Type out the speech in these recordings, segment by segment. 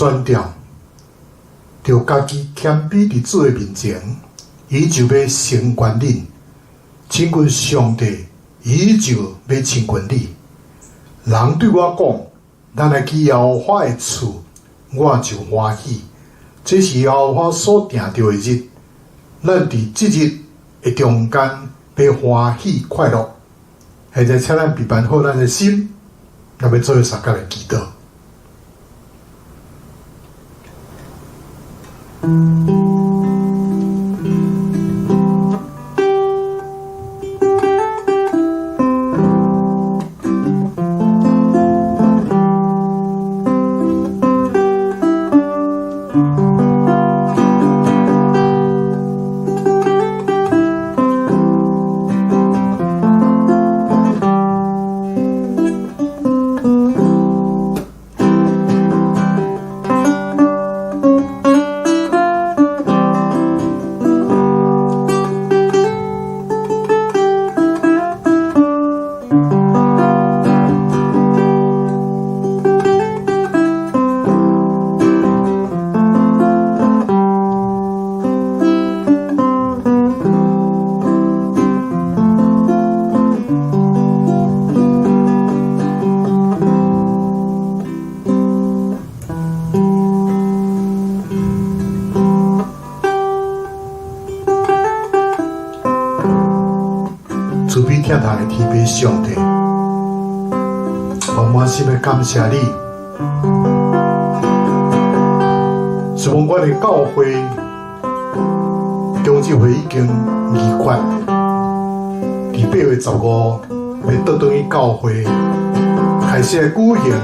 宣调，就家己谦卑伫主的面前，伊就要成全恁，亲近上帝，伊就要亲近你。人对我讲，咱来去耶和华的厝，我就欢喜。这是耶和华所定着的日，咱伫即日的中间要欢喜快乐。现在请咱备办好咱的心，咱要做三角的祈祷。慈悲疼痛的天父上帝，我满心的感谢你，希望我的教会中纪会已经2月，伫8月15要倒转去教会，开始来举行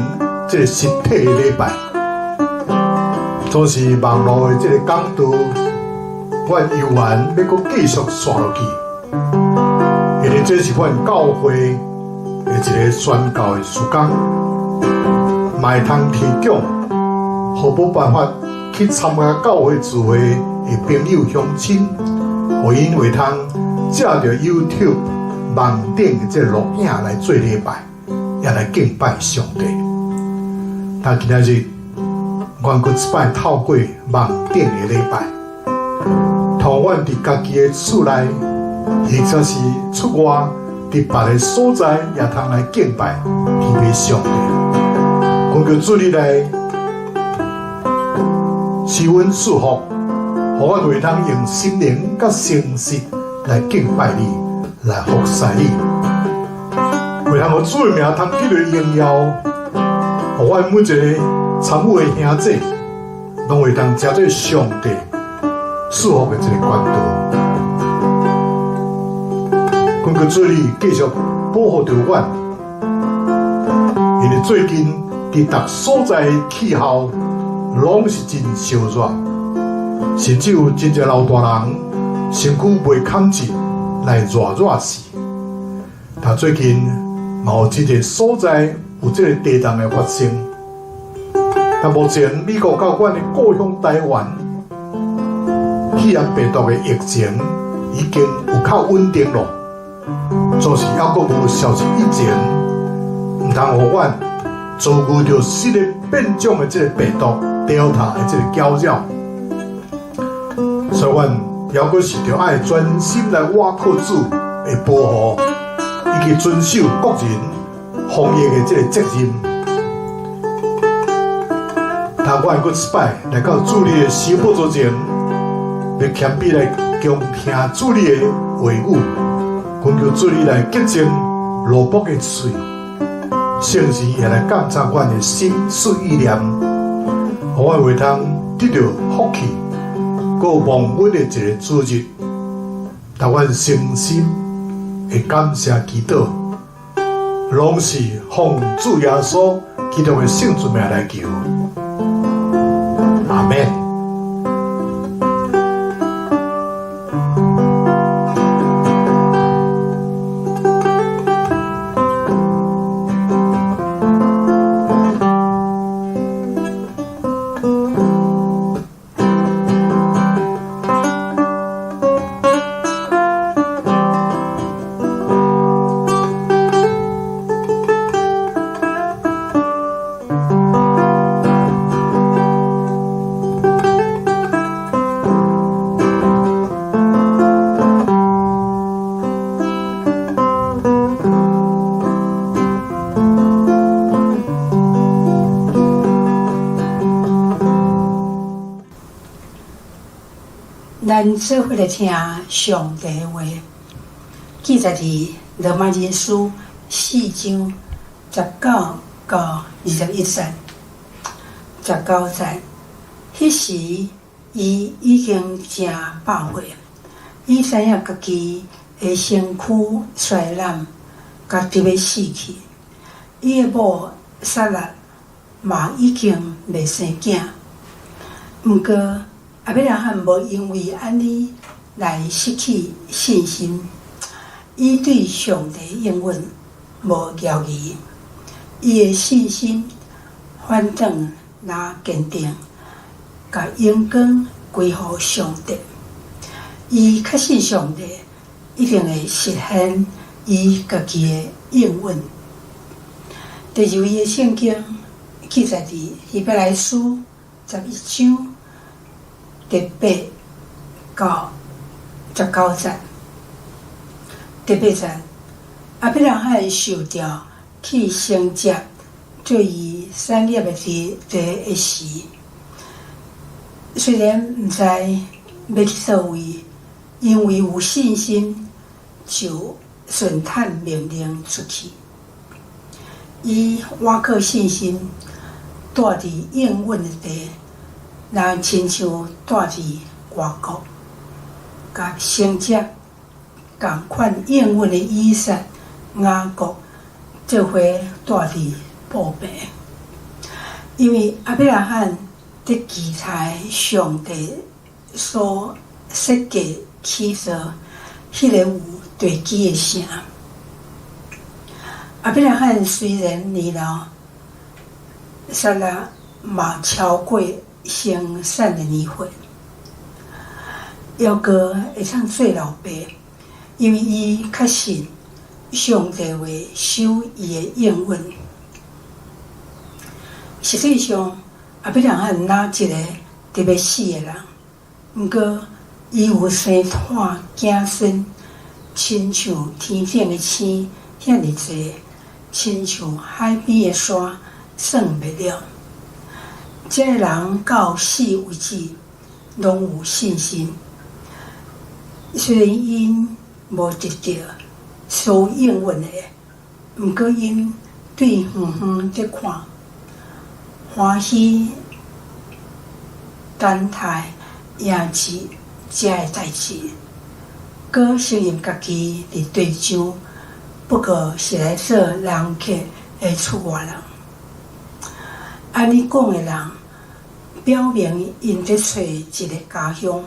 这个实体的礼拜。总是网络的这个讲道，我犹原要搁继续刷落去。因为这是阮教会的一个宣教的时间，嘛会通提供，互无办法去参加教会聚会的朋友乡亲，互因会通借着 YouTube 网顶的这录影来做礼拜，也来敬拜上帝。但今仔日，阮搁一摆透过网顶的礼拜，同阮伫家己的厝内。或者是出外伫别个所在，也通来敬拜天父上帝。恳求主你来施恩祝福，互我会通用心灵甲诚实来敬拜你，来服侍你。会通互主的名通得到荣耀，互我每一个参与的兄弟，拢会通接做上帝祝福的一个管道。恳求主你继续保护着阮，因为最近伫逐所在的气候拢是真烧热，甚至有真侪老大人身躯袂扛住来热死。但最近嘛有真侪所在有这个地动的发生。但目前美国到阮的故乡台湾，肺炎病毒的疫情已经有较稳定了。总是还阁无消息以前，唔通互阮遭遇着新的变种的这个病毒 Delta 的这个搅扰，所以阮还阁是着爱专心来倚靠主的保护，以及遵守国人防疫的这个责任。但我还阁一摆来到主你的施宝座前，要谦卑来恭听主你的话语。恳求主你来洁净罗卜的嘴，圣神也来监察阮的心思意念，互我会通得到福气，搁蒙恩的一个主日。但阮诚心的感谢祈祷，拢是奉主耶稣基督的圣子名来求，阿们。咱做伙来听上帝话，记载伫罗马人书4章19到21节。19节，迄时伊已经正饱岁，伊知影家己的身躯衰烂，家己要死去。伊的某撒拉嘛已经未生囝，毋过阿伯拉罕无因为安尼来失去信心，伊对上帝应允无犹豫，伊的信心反转若坚定，甲阳光归乎上帝。伊确信上帝一定会实现伊家己的应允。第二位的圣经记载伫希伯来书11章第8到19节。第8节，阿伯拉罕受召去承接做伊产业的地的时，虽然毋知要去倒位，因为有信心，就顺探命令出去。伊倚靠信心，住伫应允的地，若亲像住伫外国，甲承接共款应允的以撒、雅各做伙住伫报病。因为阿伯拉罕在期待上帝所设计起造迄个有地基的城。阿伯拉罕虽然年老，撒拉嘛超过生产的年岁，犹阁会当做老爸，因为伊确信上帝会守伊的应允。实际上，阿伯拉罕哪一个特别死的人，毋过伊有生产子孙，亲像天顶的星遐尼济，亲像海边的山，算袂了。这个人到死为止，拢有信心。虽然因无得到所应允的，毋过因对远远在看，欢喜等待迎接这个代志，搁承认家己伫地上不过是来做人客的出外人。安尼讲的人，表明因在找一个家乡，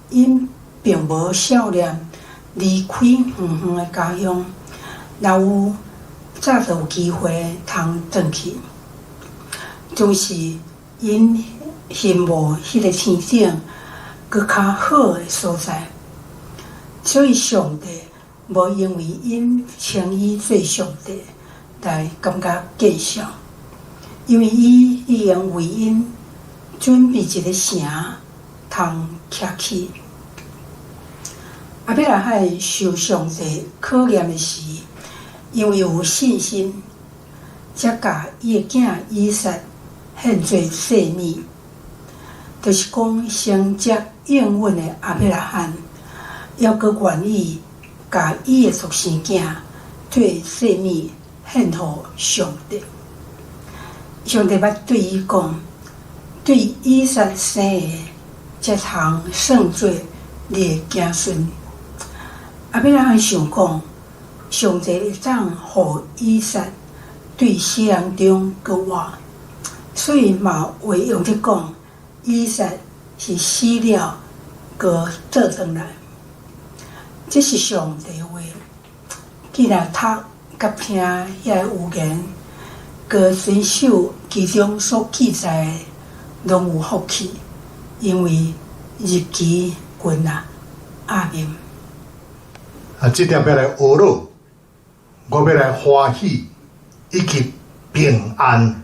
因并无少年离开远远的家乡，若有早就有机会通转去。就是因羡慕迄个天顶搁较好的所在，所以上帝无因为因称伊做上帝来感觉见笑，因为伊已经为因准备一个城通徛起。阿伯拉罕受上帝考验的时，因为有信心，才甲伊的囝以撒献做祭物，就是讲承接应允的阿伯拉罕，犹阁愿意甲伊的独生囝做祭物献互上帝。上帝捌对伊讲，对以撒生的，才通算做你的子孙。阿伯拉罕想讲，上帝会当互以撒对死人中搁活，所以嘛会用伫讲，以撒是死了，搁倒转来。这是上帝话。既然读甲听遐个有言，搁遵守其中所记载的，拢有福气，因为日期近啊。阿明。这点要来学咯，我要来欢喜，以及平安。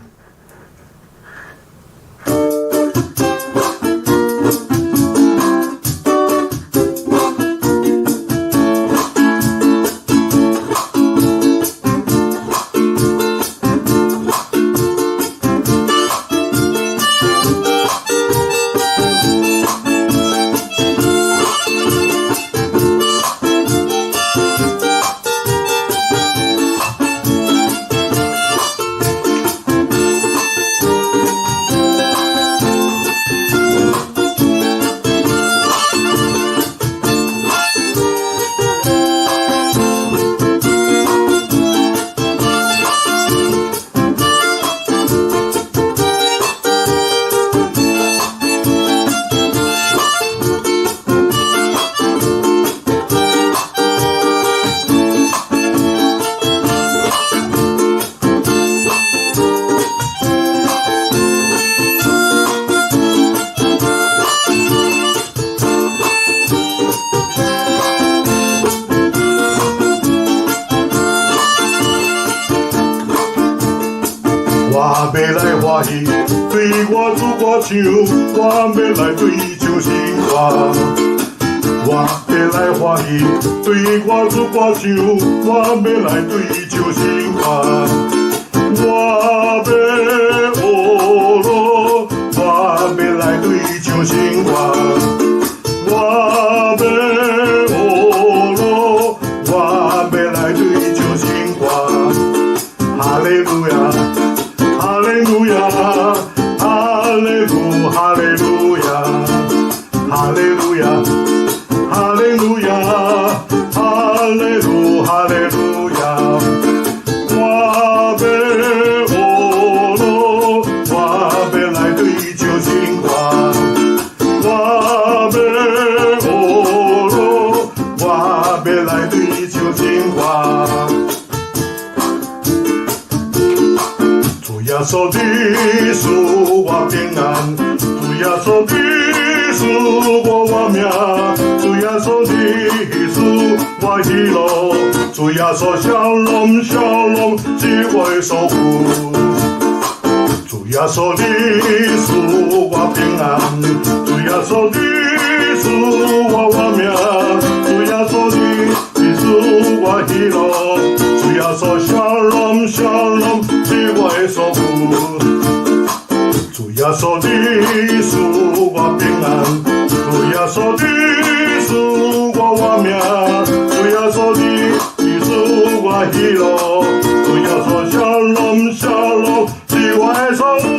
我要来欢喜，对我主歌唱，我要来对唱生活。我要来欢喜，对我主歌唱，我要来对唱生活。我要学咯，我要来对唱生活。我要学咯，我要来对唱生活。哈利路亚，哈利路亚，哈利路，哈利路亚，哈利路亚，哈利路亚，哈利路，哈利路亚。我要学咯，我要来对唱生活。我要学咯，我要来对唱生活。主耶稣你使我平安，主耶稣你使我活命，主耶稣你使我喜乐，主耶稣shalom是我的守护。主耶稣你使我平安，主耶稣你使我活命，主耶稣你使我喜乐，主耶稣shalom是我的守护。主耶稣你使我平安，主耶稣你使我活命，主耶稣你使我喜乐，主耶稣shalom是我的守护。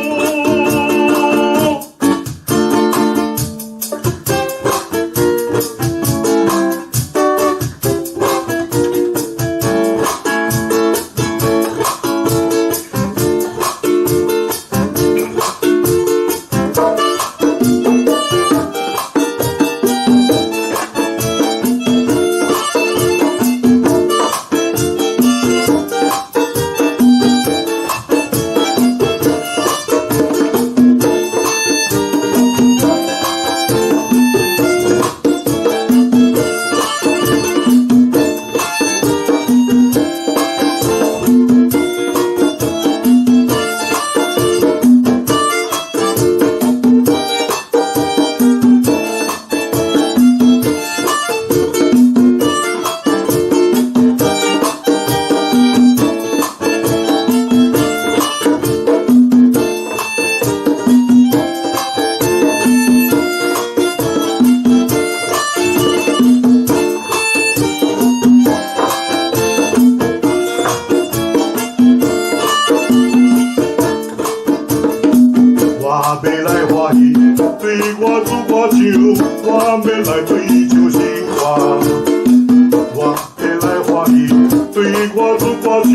我要来欢喜，对我主歌唱，我要来对唱生活。我要来欢喜，对我主歌唱，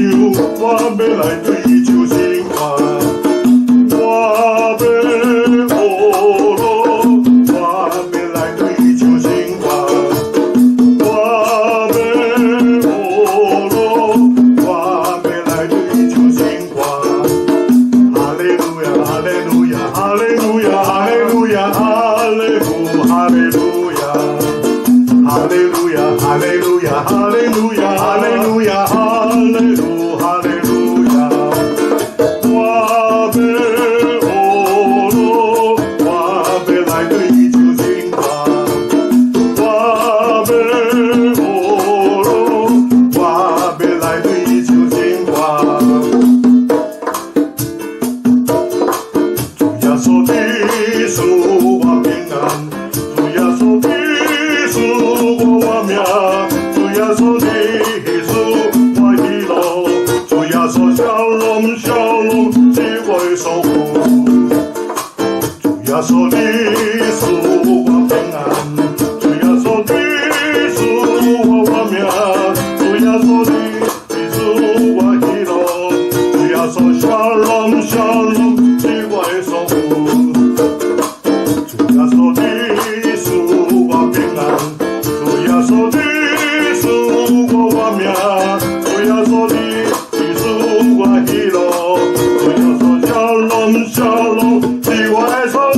我要来对唱生活。我要学咯，我要来对唱生活。我要学咯，我要来对唱生活。哈利路亚，哈利路亚。哈利路亚，哈利路亚，哈利路，哈利路亚，哈利路亚，哈利路亚，哈利路亚，哈利路亚，哈利路，哈利路亚。我要学咯，我要来对唱生活。我要学咯，我要来对唱生活。主耶稣你使我平安，主耶稣你使我活命，主耶稣你使我喜乐，主耶稣shalom是我的守护。主耶稣你使我平安，主耶稣你使我活命，主耶稣你使我喜乐，主耶稣shalom是我的守护。主耶稣你使我平安，主耶稣你使我活命，主耶稣你使我喜乐，主耶稣shalom是我的守护。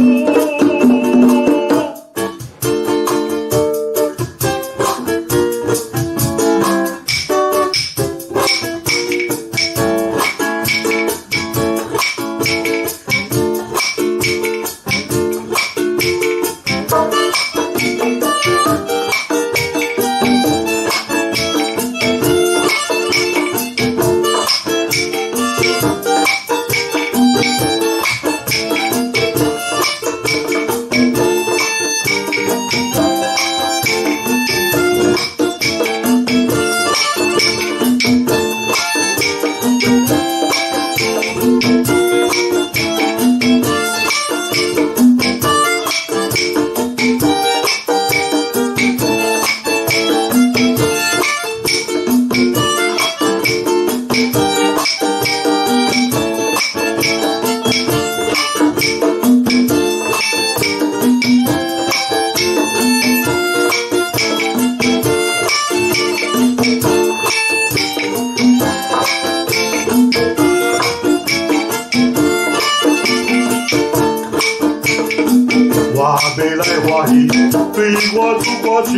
欢喜，对我主歌唱，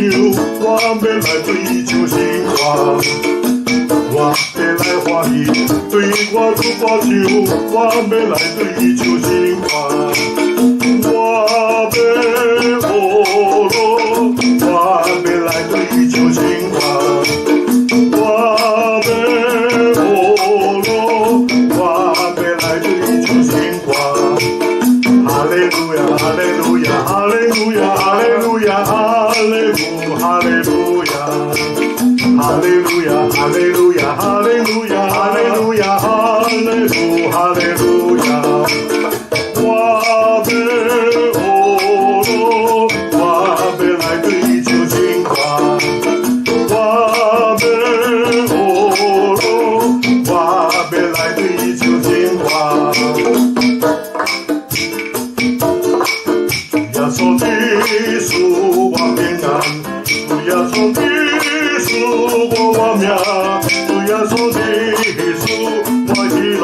我要来追求神话。我要来欢喜，对我主歌唱，我要来追求神话。我要学咯，我要来追求神话。我要学咯，我要来追求神话。哈利路亚，哈利路亚，哈利路亚，哈利路亚，哈利路，哈利路亚，哈利路亚，哈利路亚，哈利路亚，哈利路亚，哈利路，哈利路亚。我要咯，我要来追求神话。我要咯，我要来追求神话。主耶稣的属我平安，主耶稣的属我命，主耶稣的属我喜乐，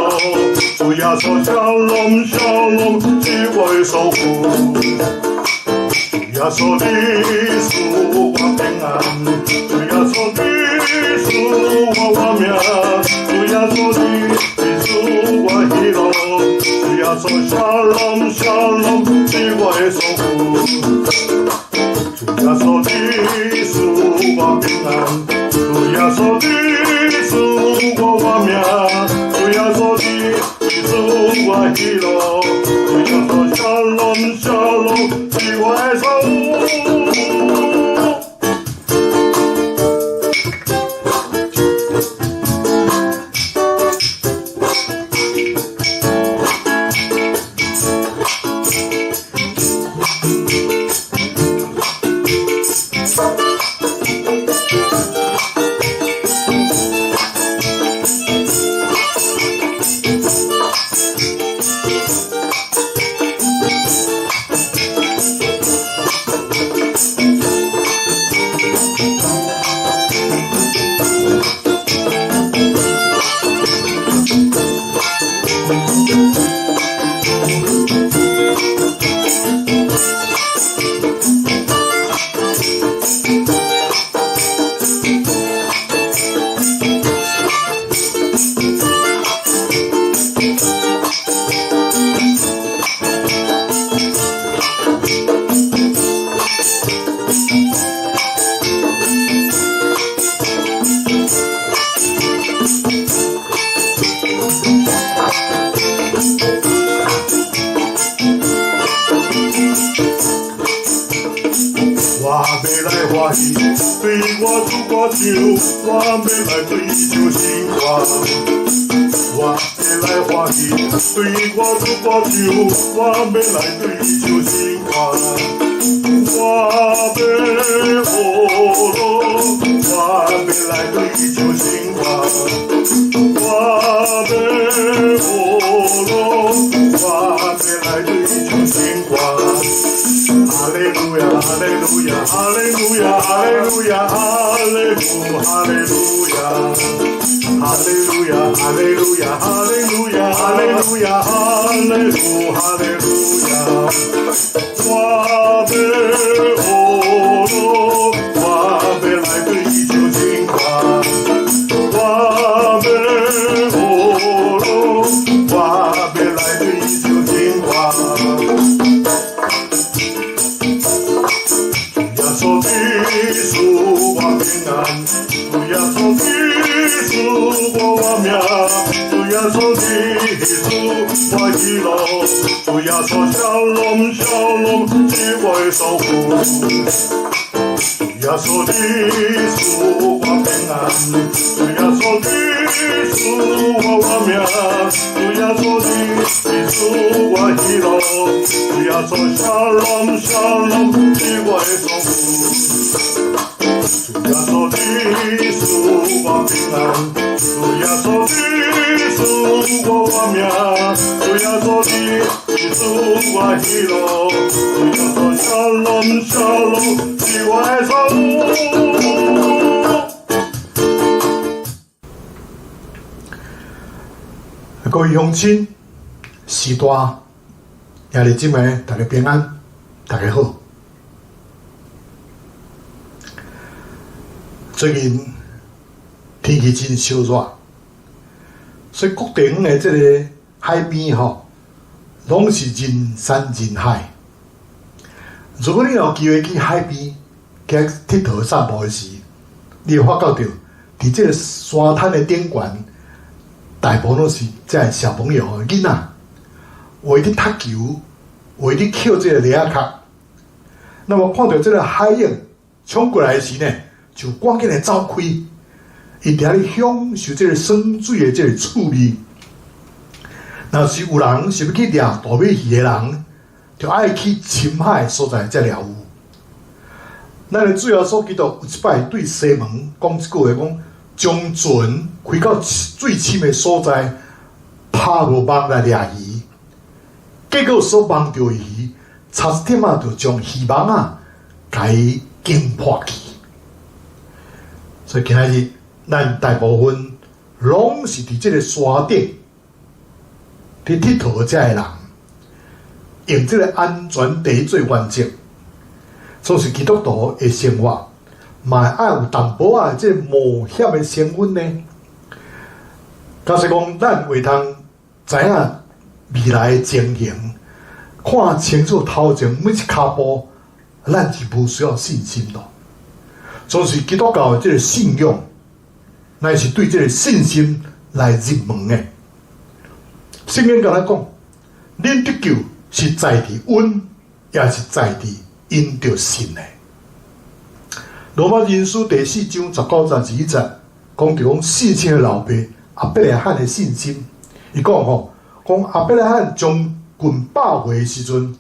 主耶稣笑容笑容是我守护。主耶稣的属我平安，主耶稣的属我命，主耶稣的属我喜乐，主耶稣笑容笑容是我守护。主耶稣的属我平安，主耶稣的属我命，主耶稣的属我喜乐，主耶稣笑容笑容是我守护。对我主歌唱，我要来追求神话。我要来欢喜，对我主歌唱，我要来追求神话。我要咯，我要来追求神话。我要咯，我要来追求神话。哈利路亚，哈利路亚，哈利路亚，哈利路亚，哈利路，哈利路亚，哈利路亚，哈利路亚，哈利路亚，哈利路亚，哈利路，哈利路亚。我要咯，我要来追求神话。我要咯，我要来追求神话。主耶稣我平安，主耶稣的属我命，主耶稣的属我喜乐，主耶稣笑容笑容是我守护。主耶稣的属我平安，主耶稣的属我命，主耶稣的属我喜乐，主耶稣笑容笑容是我守护。主耶稣的属我平安，主耶稣的属我命，主耶稣的属我喜乐，主耶稣笑容笑容是我守护。各位乡亲、时大、兄弟姊妹，大家平安，大家好。最近天气真烧热，所以各地方的这个海边拢是人山人海。如果你有机会去海边去佚佗散步的时，你会发觉到，伫这个沙滩的顶悬，大部分都是这小朋友囡仔，为伫踢球，为伫捡这个螺壳。那么看到这个海影冲过来时呢，就赶紧来走开，伊伫遐咧享受这个生水的这个趣味。若是有人想要去掠大尾鱼的人，就爱去深海所在才了有。咱的主耶稣基督有一摆对西门讲一句话，讲将船开到最深的所在，拍无网来掠鱼，结果所网到鱼，差一点就将鱼网甲伊惊破去。所以今仔日，咱大部分拢是伫这个沙顶伫佚佗遮的人，用这个安全第一做原则。总是基督徒的生活，嘛爱有淡薄仔这冒险的成分呢。假使讲咱会通知影未来的情形，看清楚头前每一脚步，咱是无需要信心咯。总是基督教的这个信仰，乃是对这个信心来入门的。圣经甲咱讲，恁得救是在伫恩，也是在伫因着信的。罗马人书第4章19节21节讲到讲信心的老爸亚伯拉罕的信心。伊讲讲亚伯拉罕将近100岁的时阵，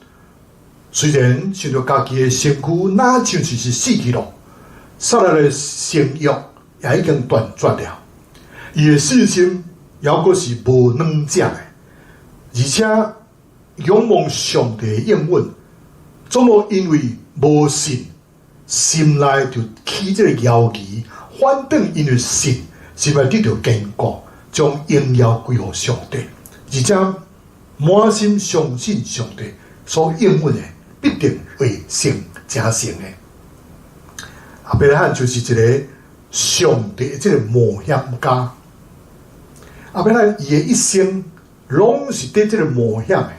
虽然想到家己的身躯哪像是死去了，撒拉的生育也已经断绝了，伊的信心犹阁是无软弱的，而且仰望上帝的应允。总无因为无信，心内就起这个摇疑，反正因为信，心内得到坚固，将荣耀归乎上帝，而且满心相信上帝所应允的，必定会成真成的。亚伯拉罕就是一个上帝的这个冒险家。亚伯拉罕伊的一生拢是伫这个冒险的，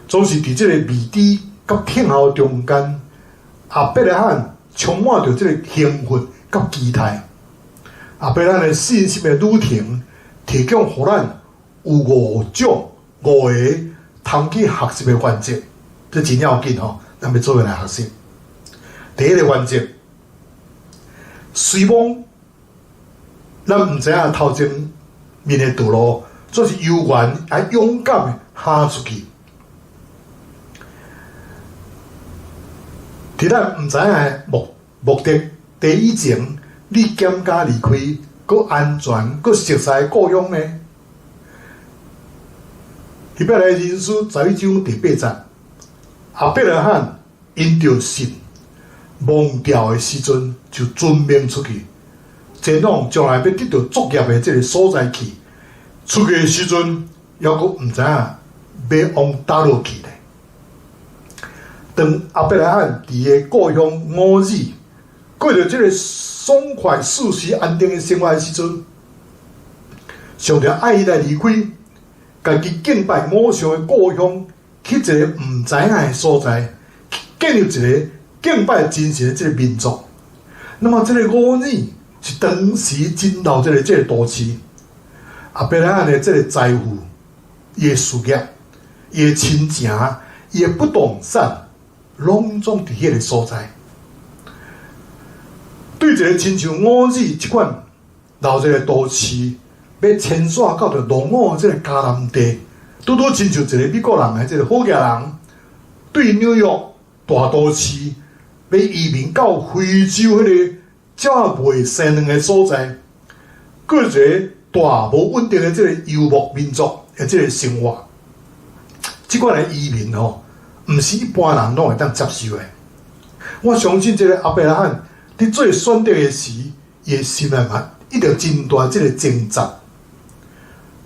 总是伫这个未知甲听候中间，亚伯拉罕充满着这个兴奋甲期待。亚伯拉罕的信心的旅程，提供互咱有5个通去学习的原则，这真要紧咱要做伙来学习。第一个原则，虽望咱毋知影头前面的道路，做是悠远也勇敢的行出去。伫咱毋知影的目的地以前，你减价离开，佮安全，佮熟悉的故乡呢？希伯来人书11章第8节，亚伯拉罕因着信，忘掉的时阵就遵命出去，前往将来要得到作业的这个所在去。出去的时阵，犹阁毋知影要往倒落去呢。当亚伯拉罕伫个故乡5日，过着这个爽快、舒适、安定的生活的时阵，上帝爱伊来离开，家己敬拜偶像的故乡，去一个毋知影的所在，建立一个敬拜真神的这个民族。那么这个5日是当时进到这个都市，亚伯拉罕的这个财富、伊的事业、伊的亲情、伊的不动产，拢总伫迄个所在。对一个亲像5日即款到这个都市，要迁徙到着落伍这个迦南地，拄拄亲像一个美国人的这个好家人，对纽约大都市要移民到非洲迄个较未生卵的所在，过一个大无稳定的这个游牧民族的这个生活。即款的移民毋是一般人拢会当接受的。我相信这个亚伯拉罕伫做选择的时，伊的心内嘛一直真大这个挣扎。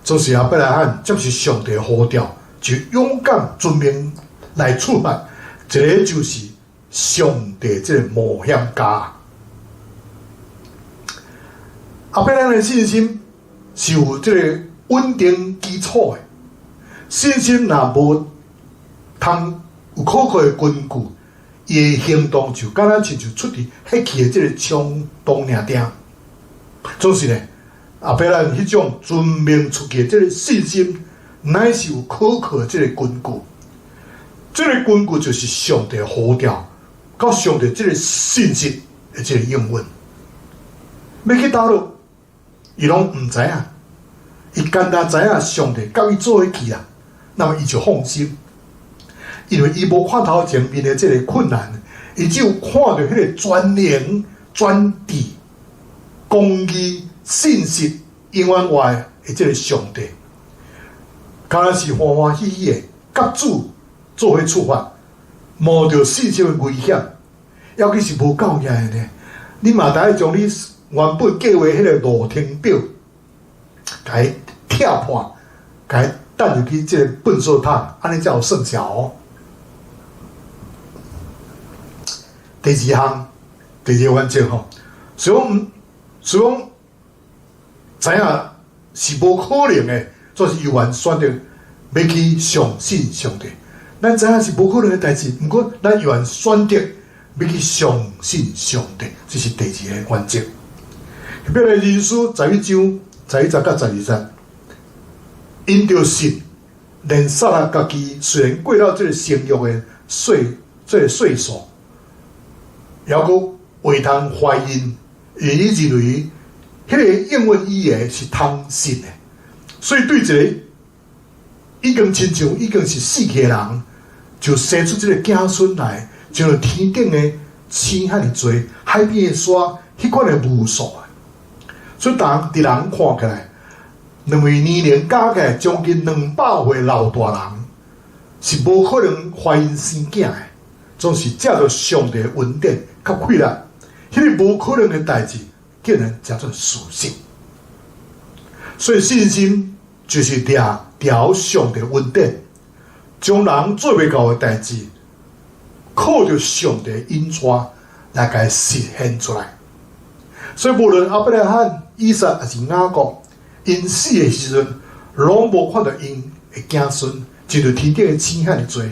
总是亚伯拉罕接受上帝的呼召，就勇敢遵命来出发。这个就是上帝这个冒险家。后壁咱的信心是有这个稳定基础的。信心若无通有可靠的根据，伊的行动就敢若亲像出伫迄气的这个冲动尔定。总是呢，后壁咱迄种遵命出去的这个信心，乃是有可靠的这个根据。这个根据就是上帝呼召，到上帝这个信息的这个应允。要去倒落，伊拢毋知影，伊简单知影上帝甲伊做伙去啦，那么伊就放心，因为伊无看头前面的这个困难，伊只有看到迄个专能、专智、公义、信实、永远外的这个上帝，敢若是欢欢喜喜的甲主做伙出发，冒着信心的危险，尤其是无够业的呢，你嘛得将你原本计划迄个路程表，甲伊拆破，甲伊等入去这个粪扫桶，安尼才有算数哦。第二项，第二个原则吼，虽讲知影是无可能的，做是有缘选择要去相信上帝。咱知影是无可能的代志，毋过咱有缘选择要去相信上帝，这是第二个原则。迄边的人书11章11节到12节，因着信，连撒拉家己虽然过了这个生育的岁数，还佫未通怀孕，伊认为迄个应允伊的是通信的，所以对一个已经亲像已经是死去的人，就生出这个子孙来，就像天顶的星遐尼多，海边的沙迄款的无数。所以伫人看起来，认为年龄加起来将近200岁老大人，是无可能怀孕生囝的，总是借着上帝的恩典较快力，迄个无可能的代志，竟然叫做事实。所以信心就是抓上帝的恩典，将人做袂到的代志，靠着上帝的引带来甲伊实现出来。所以无论亚伯拉罕、以撒还是雅各，因死的时阵，拢无看到因的子孙，就着天顶的星遐尼多，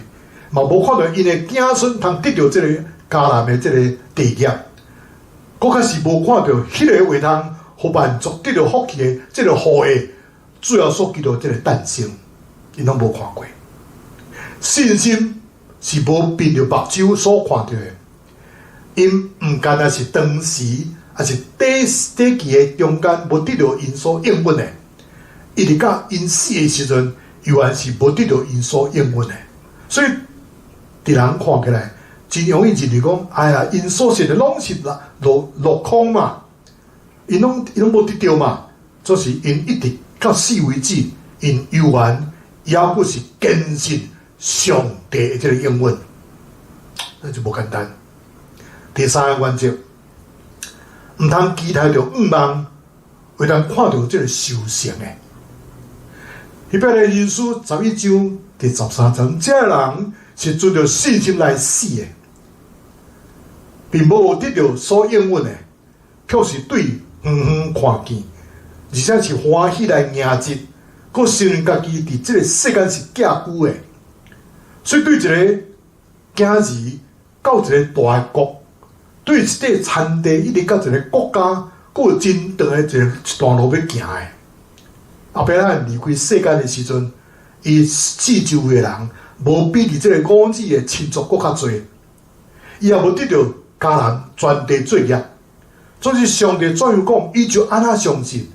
嘛无看到因的子孙通得到这个迦南的这个地业，佫较是无看到迄个会通互万族得到福气的这个福的主要所记到这个诞生，因拢无看过。信心是无凭着目睭所看到的，因毋单单是当时。也是短期的中间无得到因所应允的，一直到因死的时阵，依然是无得到因所应允的。所以，伫人看起来，真容易认为讲，哎呀，因所说的拢是落空嘛，因拢无得到嘛，就是因一直到死为止，因依然也不是坚信上帝的这个应允，那就无简单。第三个原则。毋通期待着愿望，会当看到这个修成的。迄边的人书11章第13节，这个人是遵着信心来死的，并无得到所应允的，却是对远远看见，而且是欢喜来迎接，佫承认家己伫这个世间是寄居的。所以对一个囝儿到一个大国。对一块产地，一直到一个国家，佫有真长的一段路要行的。后壁咱离开世间的时阵，伊四周围的人，无比伫这个五子的亲族佫较侪，伊也无得到迦南全地做业。总是上帝怎样讲，伊就安那相信。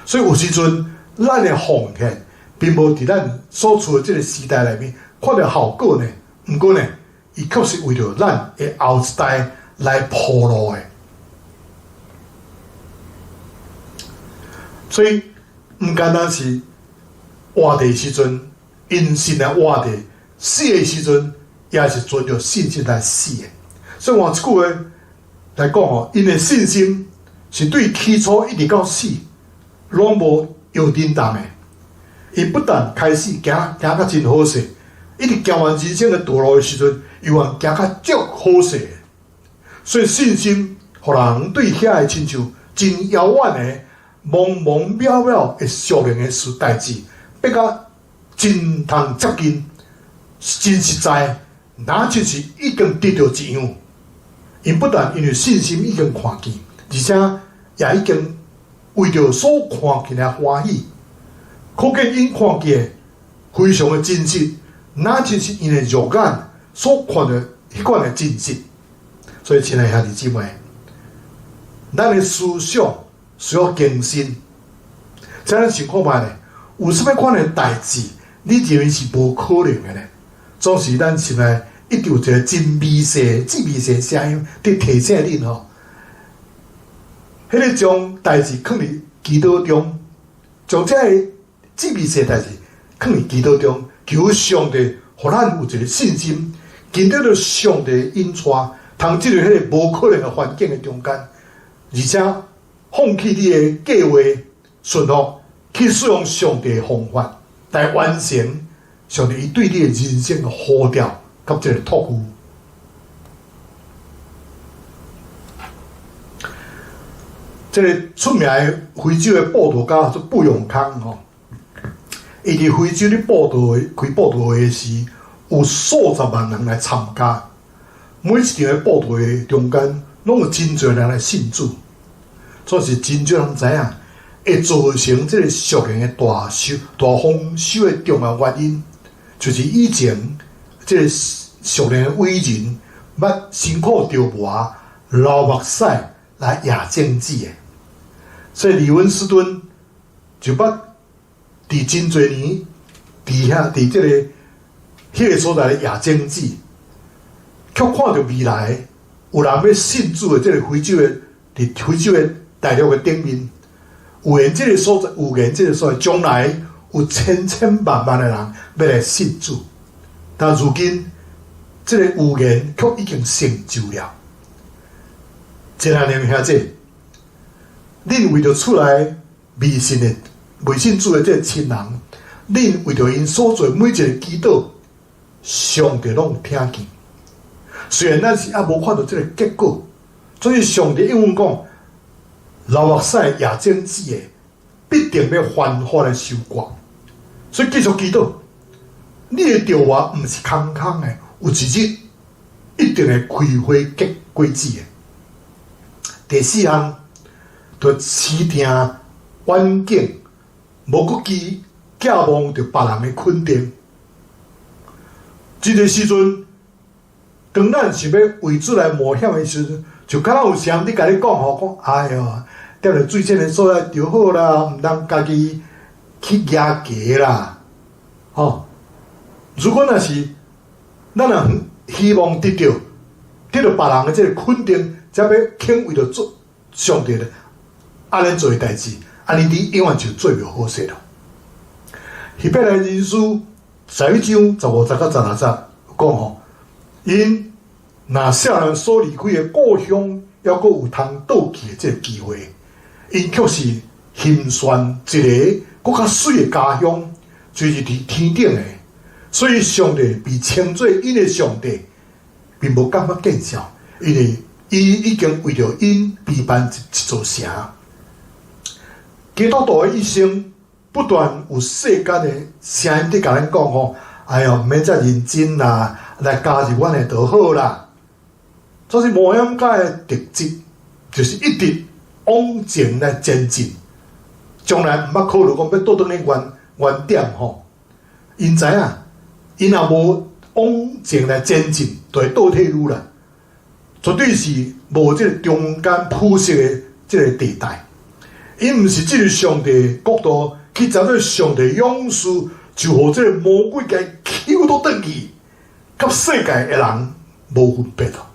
所以有时阵，咱的奉献，并无伫咱所处的这个时代内面看到效果呢。毋过呢，伊确实为着咱的后一代。来铺路的，所以毋单单是活地时阵，因信来活地；死的时阵，也是遵着信心来死的。所以换一句话来讲吼，因的信心是对起初一直到死，拢无有震动的。伊不但开始行较真好势，一直行完人生的道路的时阵，又行较足好势。所以信心，互人对遐个亲像真遥远的，茫茫渺渺的俗人的事代志，逼甲真通接近，真实在，那就是已经得到一样。因不但因为信心已经看见，而且也已经为着所看见的欢喜，可见因看见非常的真实，那就是因的肉眼所看的迄款的真实。所以，亲爱兄弟姊妹，咱的思想需要更新。在咱想看觅咧，有啥物款的代志，你认为是无可能的呢？总是咱心内一直有一个真微细、真微细声音伫提醒恁吼。迄个将代志放伫祈祷中，将这个真微细代志放伫祈祷中，求上帝互咱有一个信心，经得到上帝的引带，通进入迄个无可能的环境的中间，而且放弃你的计划，顺服去使用上帝的方法，来完成上帝对你的人生的呼召，甲这个托付。这个出名的非洲的布道家做布永康吼，伊伫非洲咧布道开布道会时，有数十万人来参加。每一场的布道会中间，拢有真侪人来信主。所以是真少人知影，会造成这个俗人的大丰收的重要原因，就是以前这个俗人的伟人，捌辛苦着磨，流目屎来压政治的。所以李文斯顿就捌伫真侪年，伫这个迄个所在的压政治，却看到未来有人要信主的这个非洲的，伫非洲的大陆的顶面，有言这个所在，有言这个所在，将来有千千万万的人要来信主，但如今这个预言却已经成就了。亲爱的兄弟，恁为着出来未信主的这个亲人，恁为着因所做每一个祈祷，上帝拢有听见。虽然咱是还无看到这个结果，所以上帝应允讲，流目屎亚精子的必定要反复的收割。所以继续祈祷，你的调话毋是空空的，有一日一定会开花结果子的。第四项，就持定远景，无搁寄寄望着别人的肯定。这个时阵，当咱想要为主来冒险的时阵，就敢若有上帝甲你讲吼，讲哎哟，踮咧水浅的所在就好啦，毋通家己去野价啦，吼。如果若是咱若希望得到别人的这个肯定，才要肯为着做上帝的安尼做的代志，安尼你永远就做袂好势咯。希伯来人书11章15节到16节讲吼，因若少年所离开的故乡，还阁有通倒去的这个机会，因却是心选一个更较水的家乡，就是伫天顶的。所以上帝被称作因的上帝，并无感觉见笑，因为伊已经为着因陪伴一座城。基督徒的一生不断有世间的声音伫甲咱讲吼，哎哟，毋免遮认真啦，来加入阮的就好啦。这是冒险家的特质，就是一直往前来前进，从来毋捌考虑讲要倒转去原点吼。因知影，因若无往前来前进，就会倒退路啦。绝对是无这个中间铺设的这个地带。因毋是进入上帝国度，去找到上帝勇士，就互这个魔鬼给揪倒转去，甲世界的人无分别咯。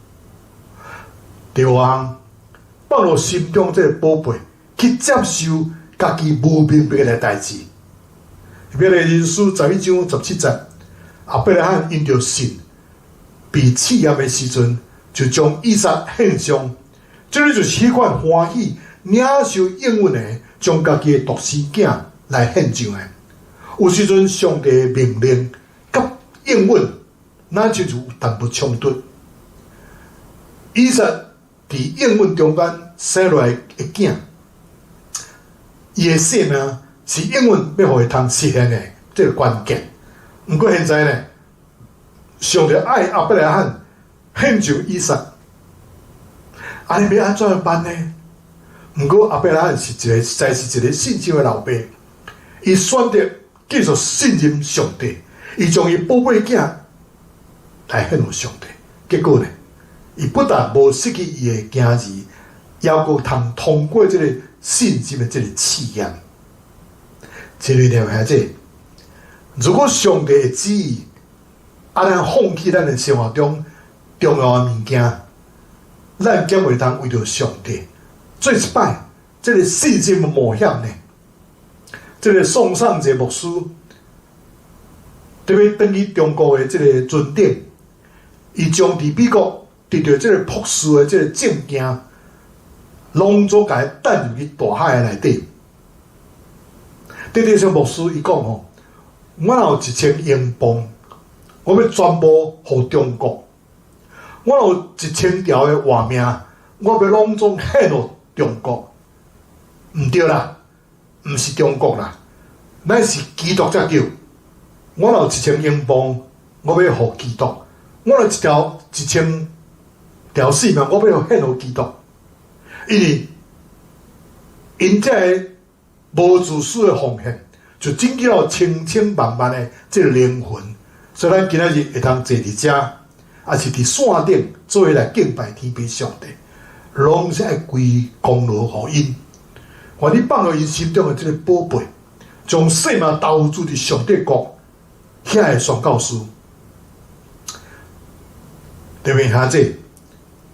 第五项，放落心中这个宝贝，去接受家己无明白的代志。希伯来人书11章17节，亚伯拉罕因着信，被试验的时阵，就将以撒献上。这个就是迄款欢喜领受应允的，将家己的独生囝来献上的。有时阵上帝的命令甲应允，那就是有淡薄冲突。以撒伫应允中间生落来的囝，伊的生命是永远要互伊通实现的这个关键。毋过现在呢，上帝爱亚伯拉罕献上以撒，安尼要安怎办呢？毋过亚伯拉罕是实在是一个信心的老爸，伊选择继续信任上帝，伊将伊宝贝囝来献予上帝。结果呢，伊不但无失去伊的囝儿，也阁通过这个信心的这个试验。亲爱的孩子，如果上帝的旨意，咱放弃咱的生活中重要的物件，咱竟袂通为着上帝做一摆这个信心的冒险呢？这个宋尚节牧师特别登去中国的这个尊顶，伊将伫美国得到这个博士的这个证件，拢总甲伊带入去大海的内底。这些牧师伊讲吼，我有1000英镑，我要全部互中国；我有1000条的活命，我要拢总献予中国。毋对啦，毋是中国啦，咱是基督才对。我有1000英镑，我要互基督；我有1000条性命，我要献予基督。因为因这个无自私的奉献，就拯救了千千万万的这个灵魂。所以咱今仔日会通坐伫遮，也是伫线顶做伙来敬拜天父上帝，拢是爱归功劳互因。愿你放落因心中的这个宝贝，将生命投注伫上帝国，遐个宣教师。对面兄弟，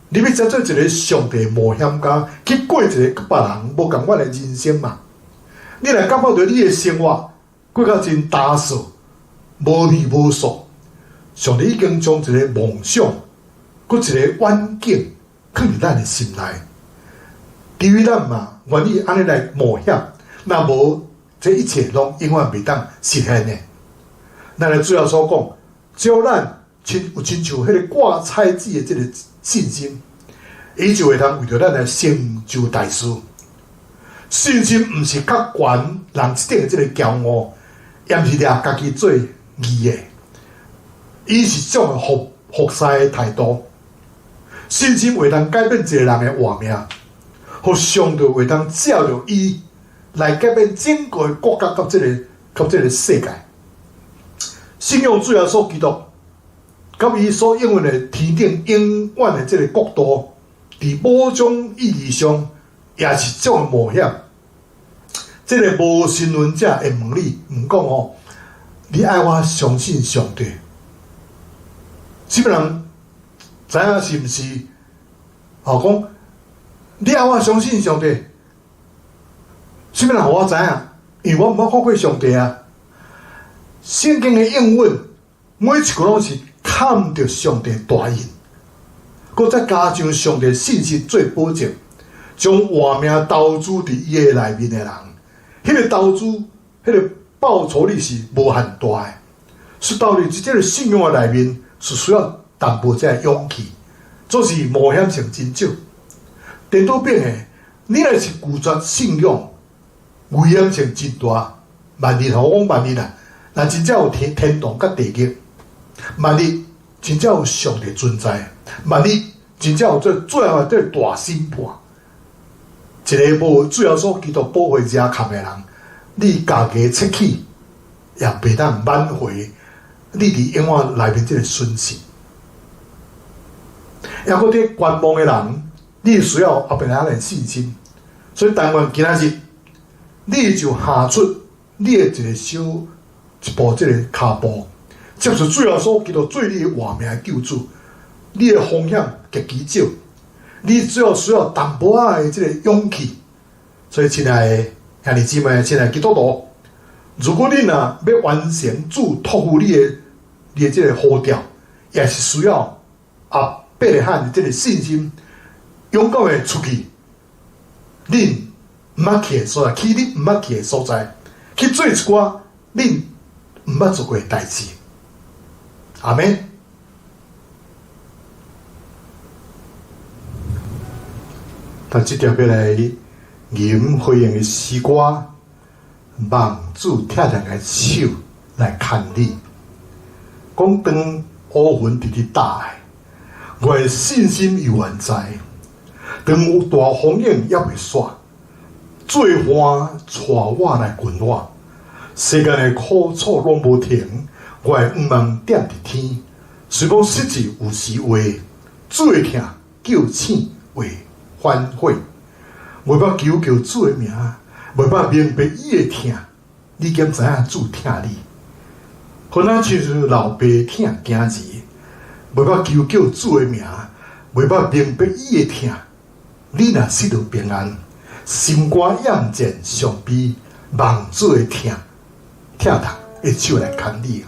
你要做一个上帝冒险家，去过一个甲别人无共款的人生嘛？你来感觉到你的生活过到真打扫，无味无素。上帝已经将一个梦想，搁一个远景放伫咱的心内。除非咱嘛愿意安尼来冒险，若无这一切拢永远袂当实现的。咱来主要所讲，只要咱有亲像迄个挂彩纸的这个信心，伊就会通为着咱来成就大事。信心毋是较悬人一顶的这个骄傲，也毋是掠家己做义的，伊是种的服侍的态度。信心会当改变一个人的活命，互上帝会当借着伊来改变整个国家甲这个世界。信仰主耶稣基督，甲伊所应允的天顶永远的这个国度，伫某种意义上也是种的冒险。这个无神论者会问你，毋讲哦，你爱我相信上帝？什么人知影是毋是？讲你爱我相信上帝？什么人我知影？因为我毋捌看过上帝啊。圣经的应允，每一句拢是看着上帝大恩，搁再加上上帝信息做保证，将活命投资伫伊个内面的人，迄个投资，迄个报酬率是无限大的。说到底，伫这个信仰的内面是需要淡薄仔勇气，做是冒险性真少。颠倒变的，你若是拒绝信仰，危险性真大。万一我讲万一啦，若真正有天堂甲地狱，万一真正有上帝存在，万一真正有最后这大审判，一个无主耶稣基督保护遮坎的人，你家己切起也袂当挽回你伫永远内面这个损失。也搁伫观望的人，你需要后边仔的信心。所以但愿今仔日，你就下出你的一个小一步这个脚步，接受主耶稣基督做你的活命救主。你的风险极其少，你只要需要淡薄仔的这个勇气。所以，亲爱的兄弟姊妹，亲爱的基督徒，如果你若要完成主托付你的这个呼召，也是需要亚伯拉罕的这个信心，勇敢的出去，恁毋捌去的所在，去恁毋捌去的所在，去做一寡恁毋捌做过的代志。阿們。但即条要来吟回应的诗歌，望主拆下个手来牵你。讲当乌云直直打来，我的信心犹原在。当有大风影也袂煞，做花带我来滚我。世间的苦楚拢无停，我的愿望点伫天。虽讲失志有时话，主的疼叫醒为反悔。袂捌求叫主的名，袂捌明白伊的疼。你敢知影主疼你？可能亲像老爸疼囝儿，袂捌求叫主的名，袂捌明白伊的疼。你若失到平安，心肝厌战上悲，望主的疼疼的手来牵你。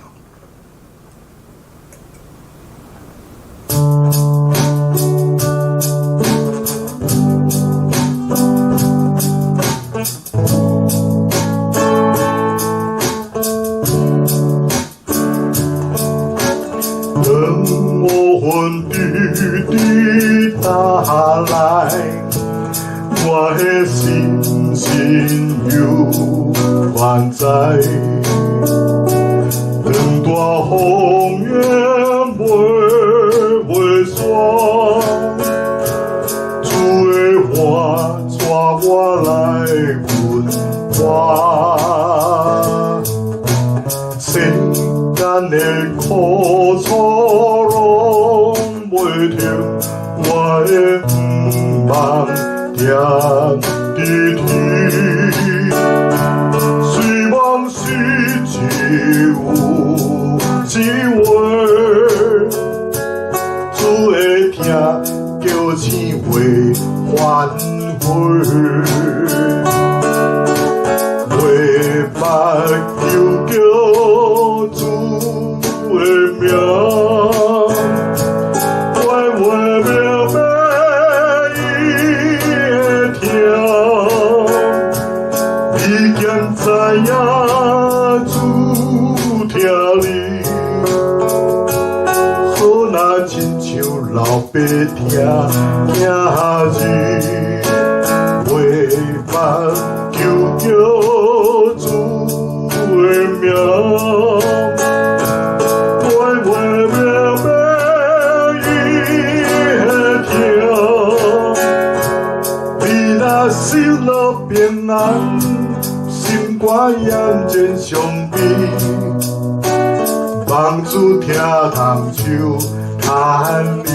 当乌云直直打来，我的心心犹原在。当大风雨袂煞，主的话带我来滚活。世间的苦楚拢袂停，我的愿望点伫天。虽望失志有一话，主的疼叫醒为反悔。袂捌求叫主的名，我袂明白伊的疼。你敢知影主疼你？好若亲像老爸疼囝儿，袂捌求叫主的名，我袂明白伊的疼。你若失落平安，心肝厌战上悲，望主疼手牵你。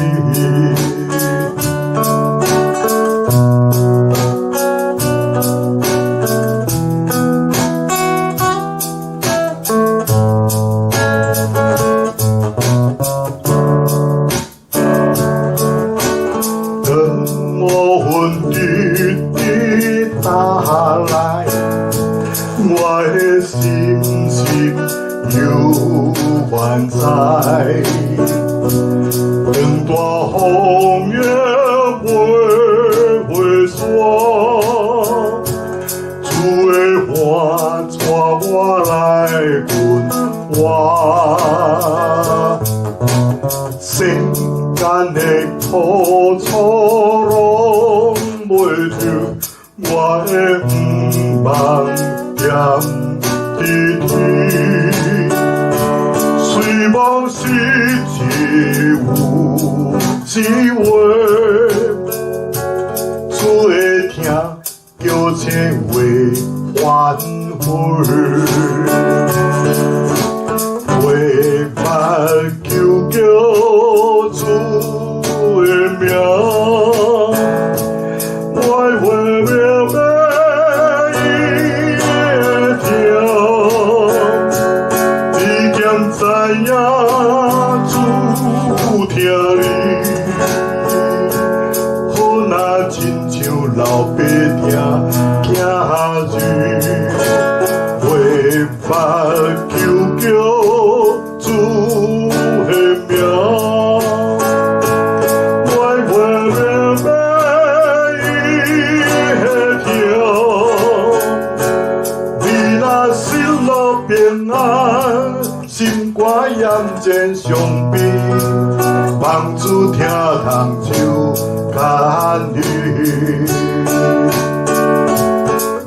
打来，我的心心犹原在。当大风雨袂煞，主的话带我来滚活。世间的苦楚拢袂停，我的愿望点伫天。虽望失志有一话，主的疼叫醒为反悔。袂捌求叫主的名，我袂明白伊的疼。你敢知影主疼你？好若亲像老爸疼囝儿，袂捌求叫主的名，我袂明白伊的疼。你若失落平安，心肝厌战上悲，望主疼手牵你。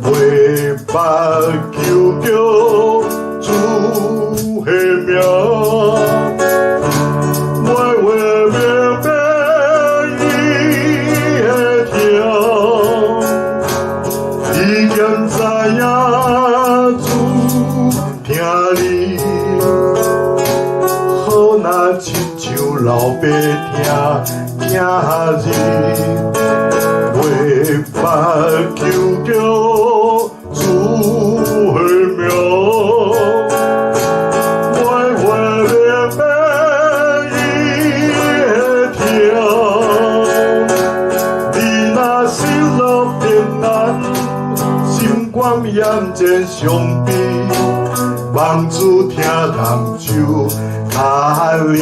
袂捌求知影主听你，好若亲像老爸听囝儿，袂捌求叫主的名。眼前相比，望主听谈手牵你。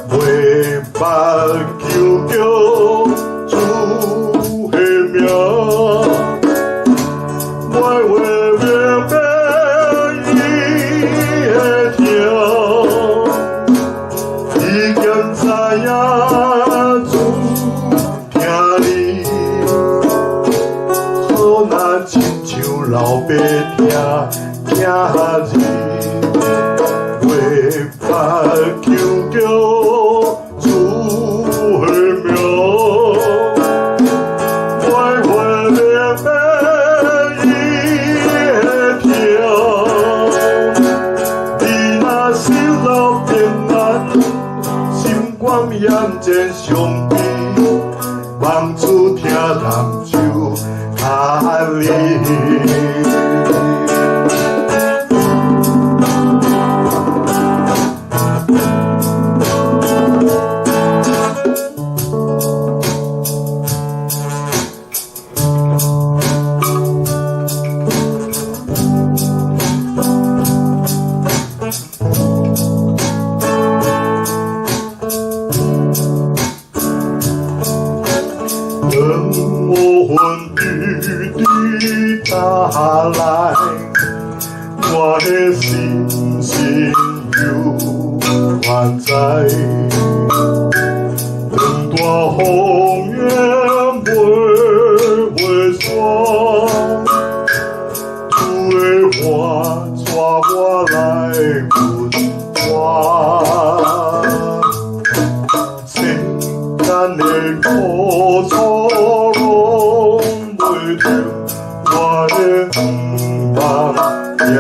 袂捌求叫主亲像老爸听囝儿，为发求救主的名，怀怀灭灭伊会听。你若心老平安，心肝眼前上边，望出听人就哈利。等我魂雨滴打来，我的心心有还在。等大风雨袂煞，主的话带我来稳我。咱的苦楚拢袂着，我的望也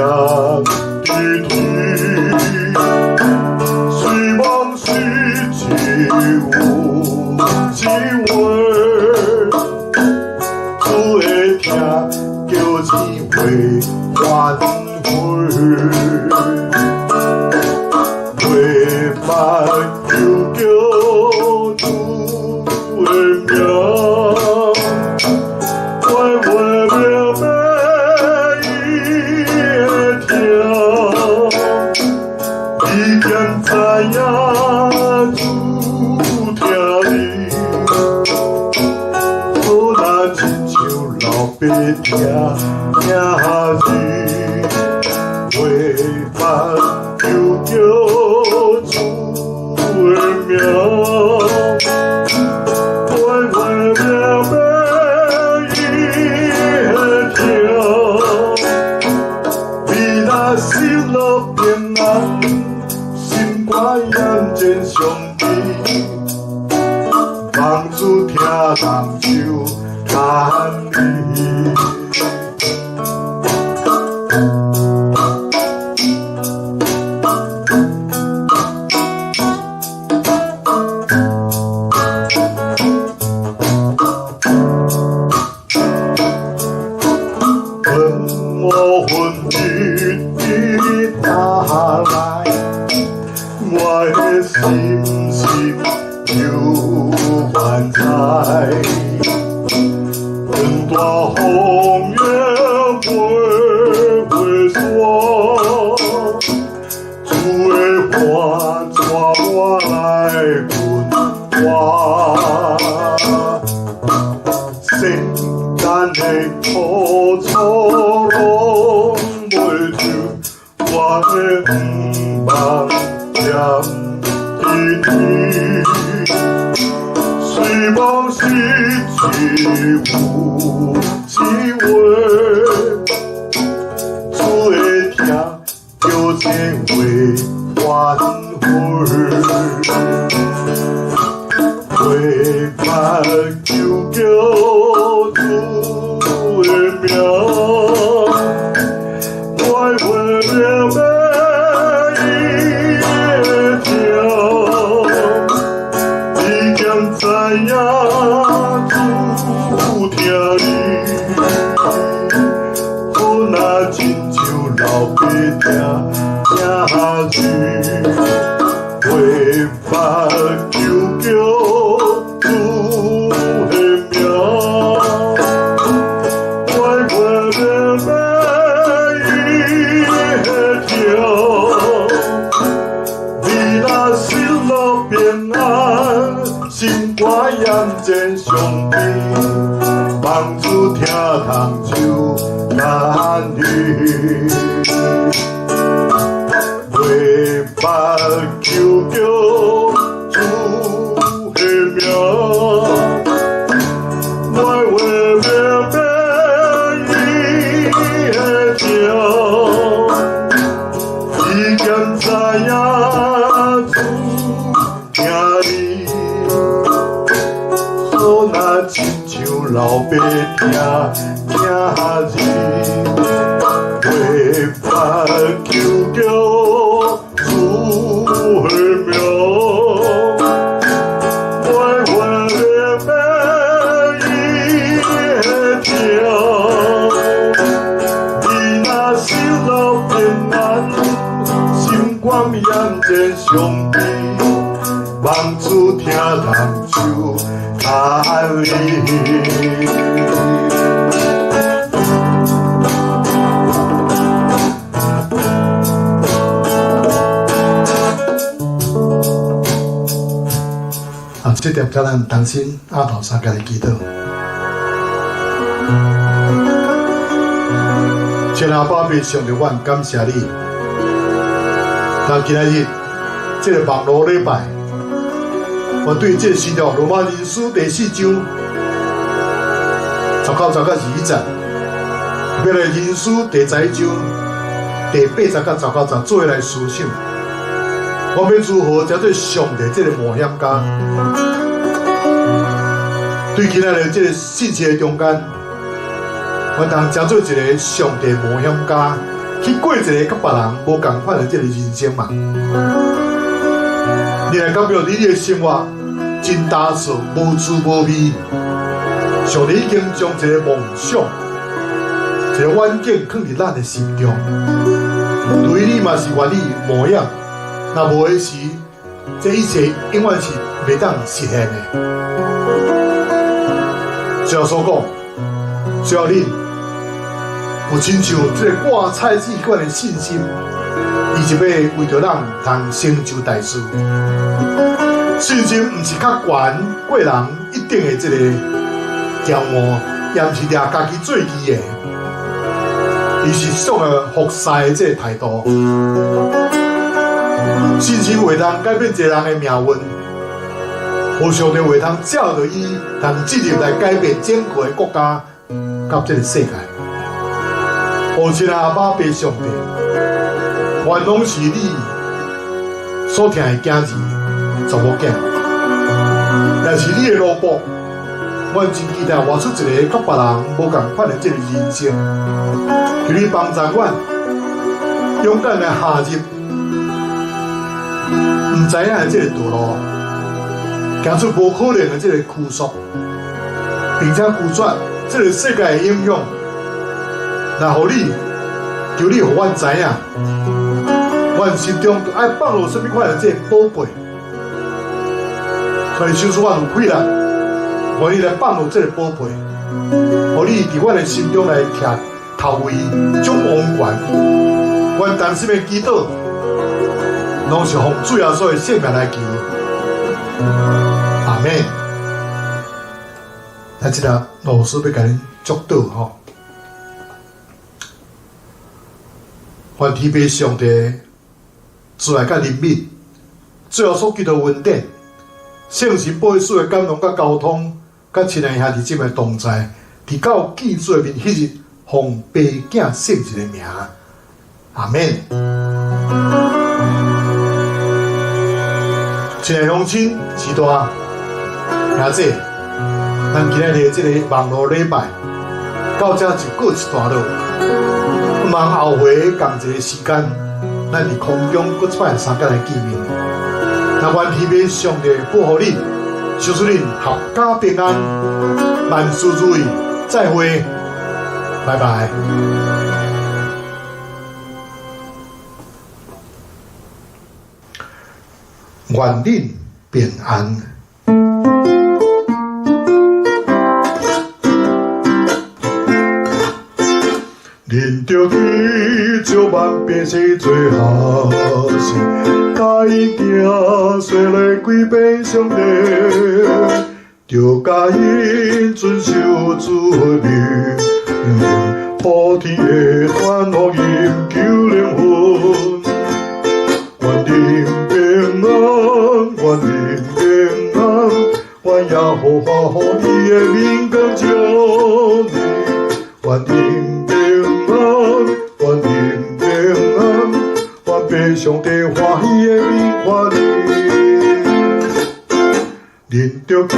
低低，随梦随只有一话，主会听叫钱会还回，为白求救主的名，怀怀灭灭伊会听。你竟知影主听你，好若亲像老爸听囝儿，为白求救主的名。心乐平安，心肝眼前上边，望主听人就叹你。等我魂雨滴打来，我的心心有还在。等大风雨袂煞，主的话带我来稳我。圣诞的苦楚拢袂着，我的望念低低，随梦随只有一话，主会听叫钱会还回，为白求救主的名，怀怀灭灭伊会听。你竟知影主听你，好若亲像老爸听囝儿，为白求救主的名，怀怀灭灭伊会听。你若心乐平安，心肝眼前上边，望主听人就叹你。为白求救主的名，怀怀灭灭伊老爸听听儿，为发求救主名，为的美伊的条，你若心老平安，心肝眼前上边。望子听人手弹哩，这点叫咱当心阿头三家的祈祷。亲阿爸爸上帝，阮感谢你，那今仔日这个网络礼拜。我对这新约罗马人书第4章19到20节，要来人书第11章第80到19节做来思想。我要如何叫做上帝这个冒险家？对今仔日这个信息的中间，我当叫做一个上帝冒险家，去过一个跟别人无同款的这个人生嘛。你来代表你的生活真打扫无滋无味，上帝已经将一个梦想、一个远景放伫咱的心中。对你嘛是愿意冒险，若无的时，这一切永远是袂当实现的。最后所讲，最后你有亲像这个挂菜籽款的信心。伊是要为着咱通成就大事，信心毋是较悬过人一定的这个骄傲，也毋是掠家己做基的，伊是属个服侍的这个态度。信心会通改变一个人的命运，无上帝会通照着伊，通进入来改变整个的国家，甲这个世界。父亲阿爸爸上帝。愿拢是你所听的囝儿、查某囝，也是你的老婆。我真期待活出一个甲别人无同款的这个人生，求你帮助我，勇敢来下入唔知影的这个道路，行出无可能的这个屈辱，并且拒绝这个世界的影响。然后你，求你互阮知影。阮心中爱放入什么款的这个宝贝，所以就是阮有气力，我愿意来放入这个宝贝，互你伫阮的心中来徛头位，掌王权。阮担心的祈祷，拢是奉主耶稣的圣名来求。阿门。那即个老师要甲恁祝祷吼，愿天父上帝。主来甲人民，最后所记到恩典，圣神保佑的感动甲交通，甲亲爱兄弟姊妹同在，伫到记主的面迄日，奉爸囝圣神的名，阿门。亲爱乡亲、时代兄弟，咱今仔日这个网络礼拜到这就过一段落，不忙后回同一个时间。咱伫空中搁一摆三甲来见面，那愿天父上帝保护你，祝福恁阖家平安，万事如意，再会，拜拜。愿恁平安。恁着去照万百姓做好事，甲伊行说来归遍上帝，着甲因遵守主命，普天的传福音救灵魂。愿恁平安，愿恁平安，愿耶和华予伊的名光照你，愿恁。愿恁平安，愿被上帝欢喜的名唤你。恁着去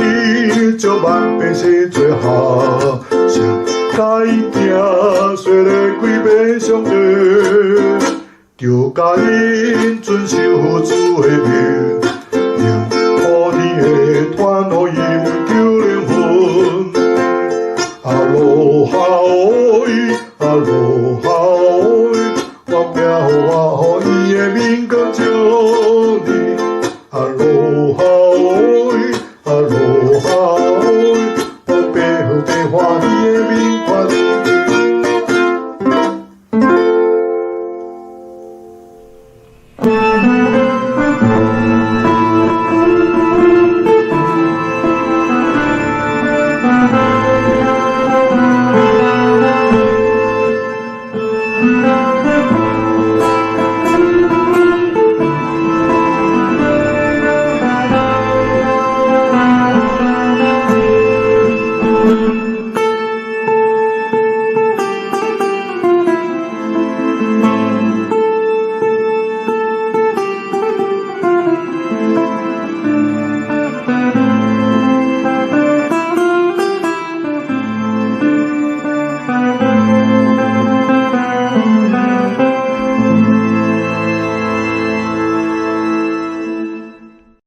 照万百姓做好想改行，虽然几遍上帝，就甲因遵守主的命，用土地的团互因救灵魂。阿罗哈哦阿罗哈哦，我命我互伊的名光照你。阿罗哈哦阿罗哈哦，我背后变化伊的名。